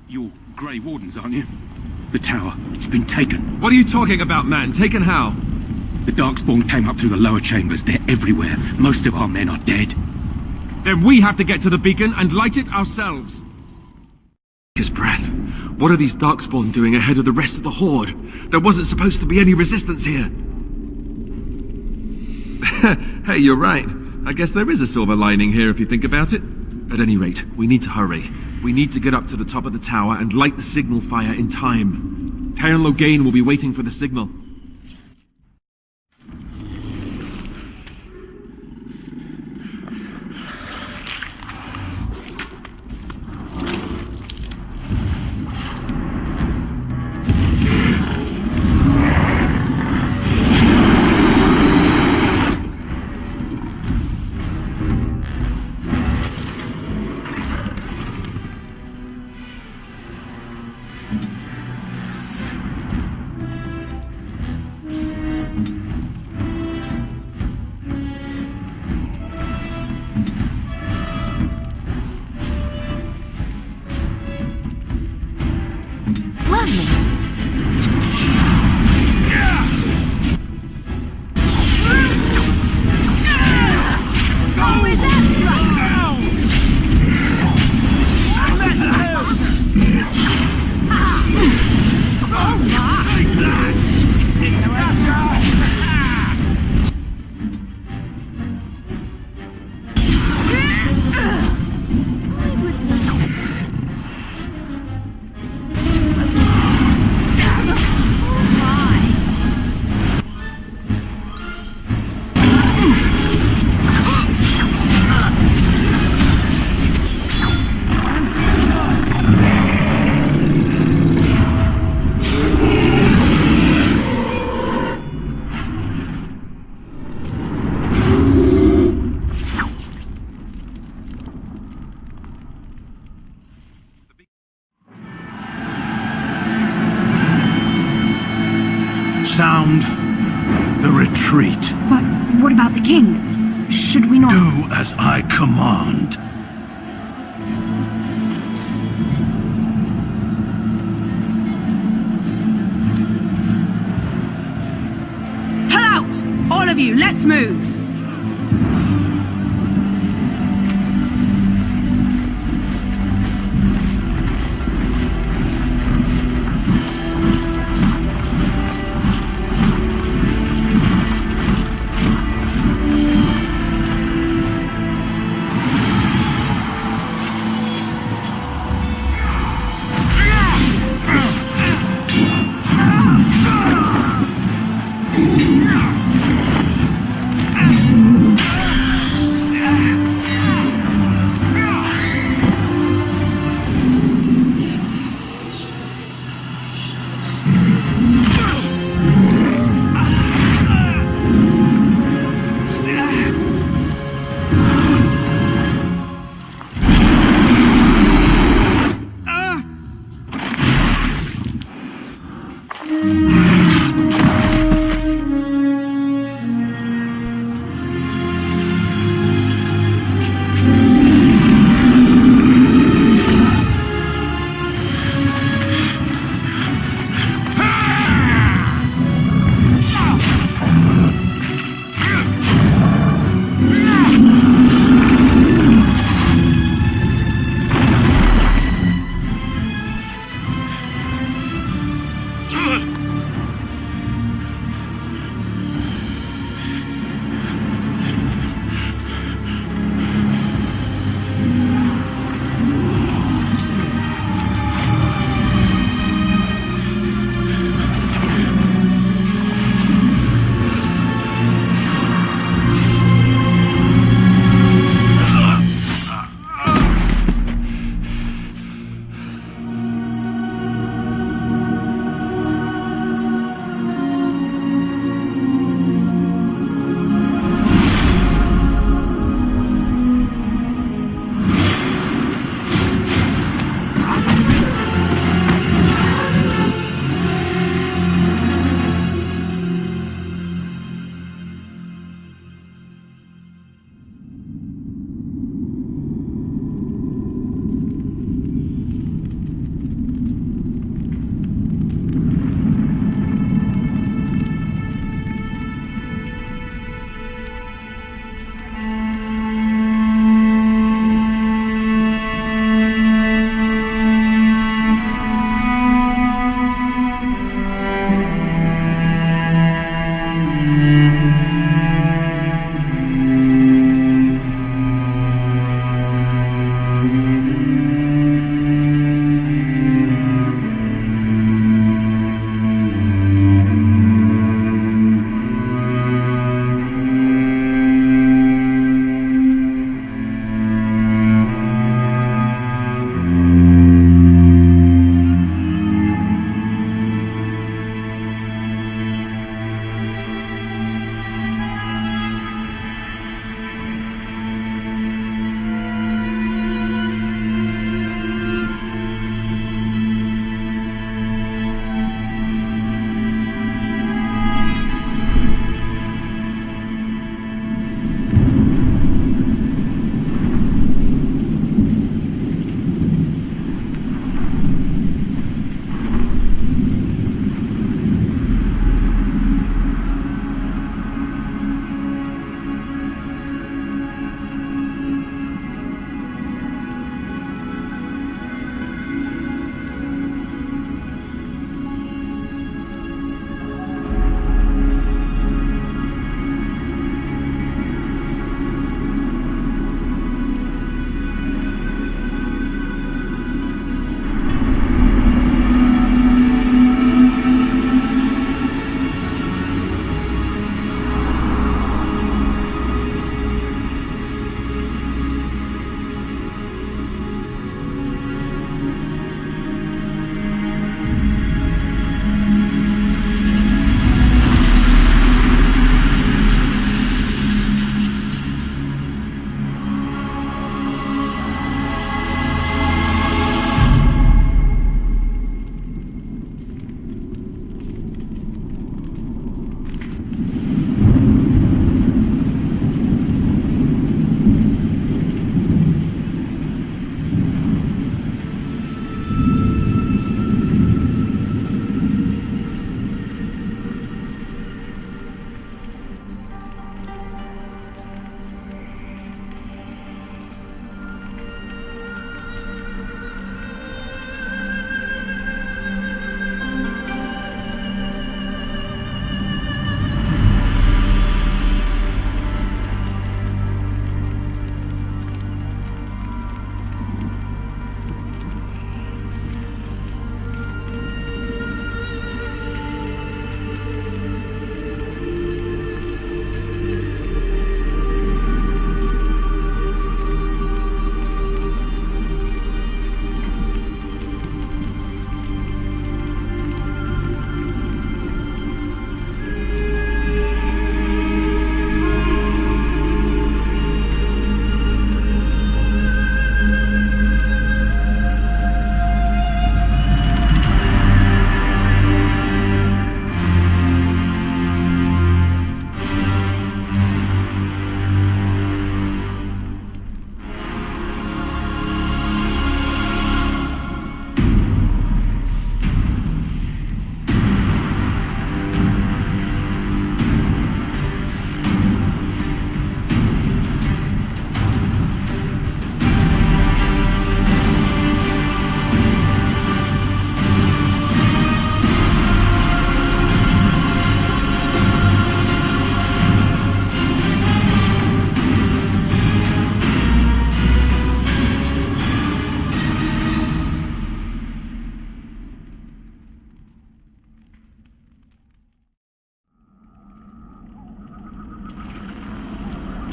You're Grey Wardens, aren't you? The tower, it's been taken. What are you talking about, man? Taken how? The Darkspawn came up through the lower chambers. They're everywhere. Most of our men are dead. Then we have to get to the beacon and light it ourselves. His breath. What are these Darkspawn doing ahead of the rest of the Horde? There wasn't supposed to be any resistance here. Hey, you're right. I guess there is a silver lining here if you think about it. At any rate, we need to hurry. We need to get up to the top of the tower and light the signal fire in time. Terran Logain will be waiting for the signal. Sound the retreat. But what about the king? Should we not... Do as I command. Pull out! All of you, let's move!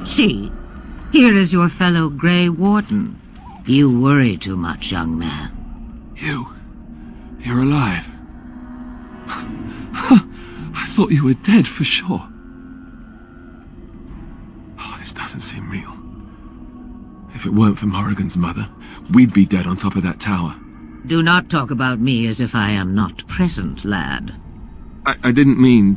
See, here is your fellow Grey Warden. You worry too much, young man. You're alive. I thought you were dead for sure. Oh, this doesn't seem real. If it weren't for Morrigan's mother, we'd be dead on top of that tower. Do not talk about me as if I am not present, lad. I didn't mean...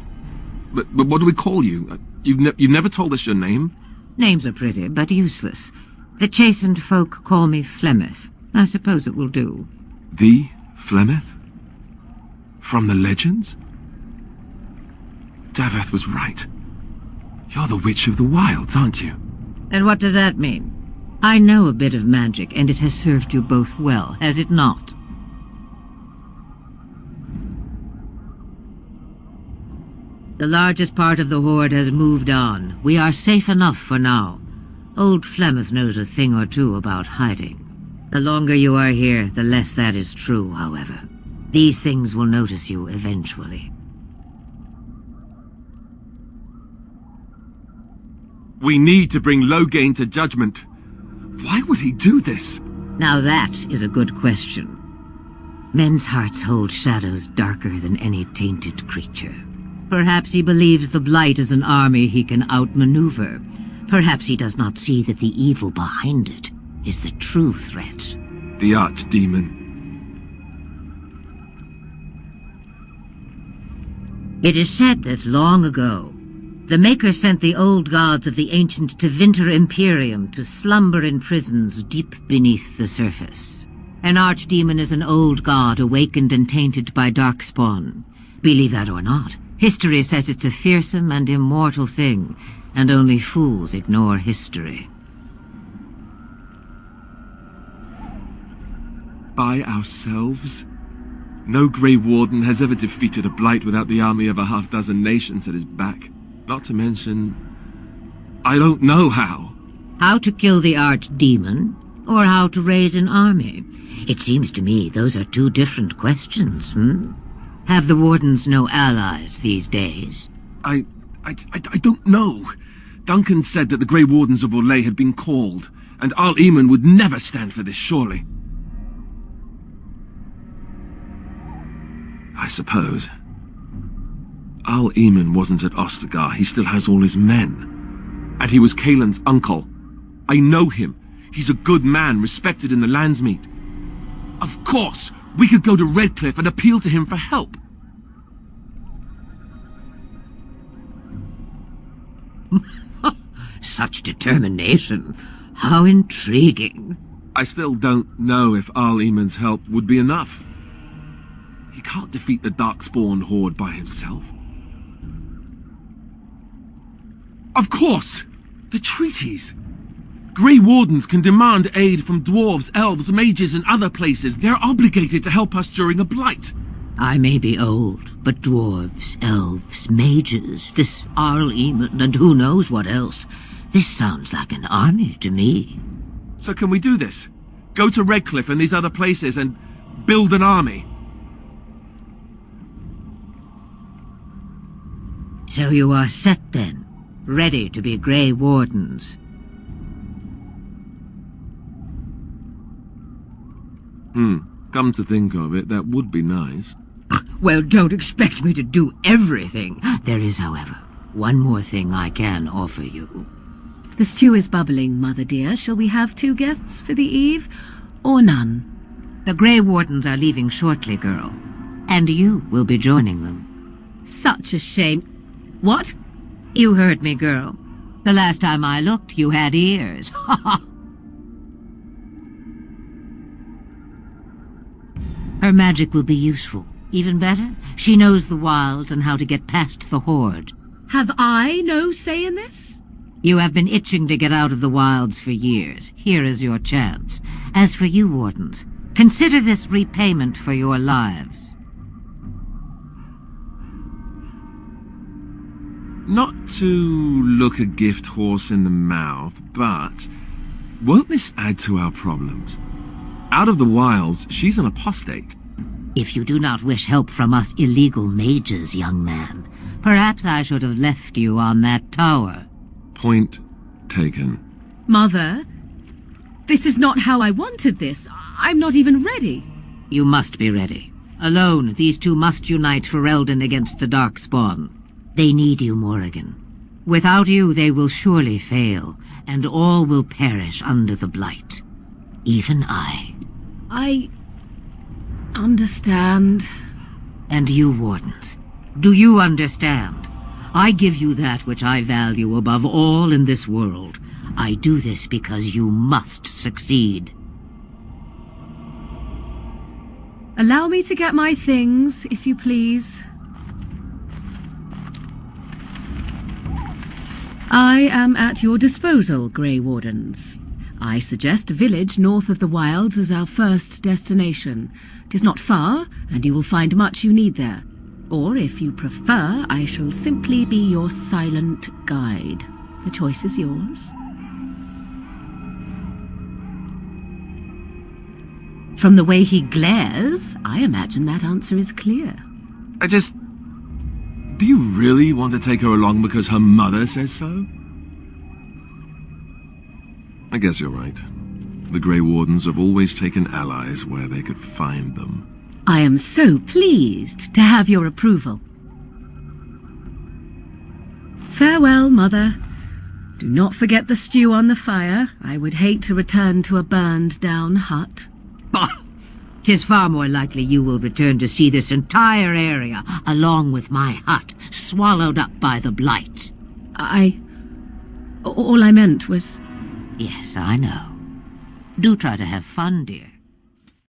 But what do we call you? You've never told us your name? Names are pretty, but useless. The chastened folk call me Flemeth. I suppose it will do. The Flemeth? From the legends? Daveth was right. You're the Witch of the Wilds, aren't you? And what does that mean? I know a bit of magic, and it has served you both well, has it not? The largest part of the Horde has moved on. We are safe enough for now. Old Flemeth knows a thing or two about hiding. The longer you are here, the less that is true, however. These things will notice you eventually. We need to bring Loghain to judgment. Why would he do this? Now that is a good question. Men's hearts hold shadows darker than any tainted creature. Perhaps he believes the Blight is an army he can outmaneuver. Perhaps he does not see that the evil behind it is the true threat. The Archdemon. It is said that long ago, the Maker sent the old gods of the ancient Tevinter Imperium to slumber in prisons deep beneath the surface. An archdemon is an old god awakened and tainted by darkspawn. Believe that or not, history says it's a fearsome and immortal thing, and only fools ignore history. By ourselves? No Grey Warden has ever defeated a Blight without the army of a half-dozen nations at his back. Not to mention... I don't know how. How to kill the archdemon, or how to raise an army? It seems to me those are two different questions, Have the Wardens no allies these days? I don't know. Duncan said that the Grey Wardens of Orlais had been called, and Al Eamon would never stand for this, surely. I suppose. Al Eamon wasn't at Ostagar. He still has all his men. And he was Kaelin's uncle. I know him. He's a good man, respected in the Landsmeet. Of course, we could go to Redcliffe and appeal to him for help. Such determination. How intriguing. I still don't know if Al Eamon's help would be enough. He can't defeat the Darkspawn Horde by himself. Of course! The treaties! Grey Wardens can demand aid from dwarves, elves, mages, and other places. They're obligated to help us during a blight. I may be old, but dwarves, elves, mages, this Arl Eamon, and who knows what else. This sounds like an army to me. So can we do this? Go to Redcliffe and these other places and build an army? So you are set then, ready to be Grey Wardens. Come to think of it, that would be nice. Well, don't expect me to do everything. There is, however, one more thing I can offer you. The stew is bubbling, Mother dear. Shall we have 2 guests for the eve, or none? The Grey Wardens are leaving shortly, girl. And you will be joining them. Such a shame. What? You heard me, girl. The last time I looked, you had ears. Ha ha! Her magic will be useful. Even better, she knows the wilds and how to get past the Horde. Have I no say in this? You have been itching to get out of the wilds for years. Here is your chance. As for you, Wardens, consider this repayment for your lives. Not to look a gift horse in the mouth, but won't this add to our problems? Out of the wilds, she's an apostate. If you do not wish help from us illegal mages, young man, perhaps I should have left you on that tower. Point taken. Mother, this is not how I wanted this. I'm not even ready. You must be ready. Alone, these two must unite for Eldon against the Darkspawn. They need you, Morrigan. Without you, they will surely fail, and all will perish under the Blight. Even I. I understand. And you, Wardens. Do you understand? I give you that which I value above all in this world. I do this because you must succeed. Allow me to get my things, if you please. I am at your disposal, Grey Wardens. I suggest a village north of the Wilds as our first destination. 'Tis not far, and you will find much you need there. Or, if you prefer, I shall simply be your silent guide. The choice is yours. From the way he glares, I imagine that answer is clear. Do you really want to take her along because her mother says so? I guess you're right. The Grey Wardens have always taken allies where they could find them. I am so pleased to have your approval. Farewell, Mother. Do not forget the stew on the fire. I would hate to return to a burned-down hut. Bah! 'Tis far more likely you will return to see this entire area, along with my hut, swallowed up by the Blight. All I meant was... Yes, I know. Do try to have fun, dear.